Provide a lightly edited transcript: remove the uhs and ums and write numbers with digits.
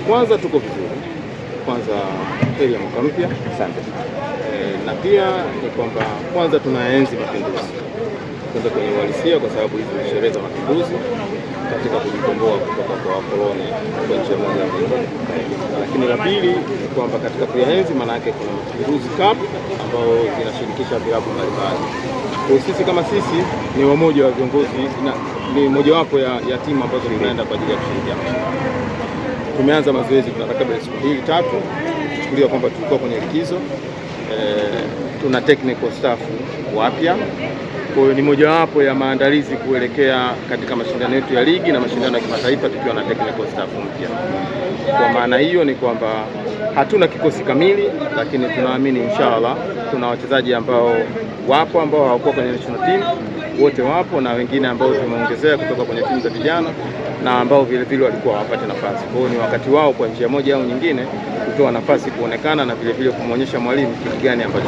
Kwanza tuko vizuri, kwanza heri ya mwaka mpya. Asante. Na pia ni kwamba kwanza tunaenzi mapinduzi kwenda kwenye uhalisia, kwa sababu hizi ni sherehe za mapinduzi katika kujikomboa kutoka kwa wakoloni kwa nchi moja ya nyingine. Lakini la pili ni kwamba katika kuyaenzi, maana yake kuna Mapinduzi Cup ambao zinashirikisha vilabu mbalimbali. Kwa sisi kama sisi ni wamoja wa viongozi, ni mojawapo ya timu ambazo tunaenda kwa ajili ya kushirikia mashindano. Tumeanza mazoezi kwa takriban siku 2-3, kuchukulia kwamba tulikuwa kwenye likizo. Tuna technical staff wapya, kwa hiyo ni mojawapo ya maandalizi kuelekea katika mashindano yetu ya ligi na mashindano ya kimataifa tukiwa na technical staff mpya. Kwa maana hiyo ni kwamba hatuna kikosi kamili, lakini tunaamini inshallah tuna wachezaji ambao wapo ambao hawakuwa kwenye national team, wote wapo, na wengine ambao tumeongezea kutoka kwenye timu za vijana na ambao vile vile walikuwa hawapati nafasi. Kwa hiyo ni wakati wao kwa njia moja au nyingine kutoa nafasi kuonekana na vile vile kumwonyesha mwalimu kitu gani ambacho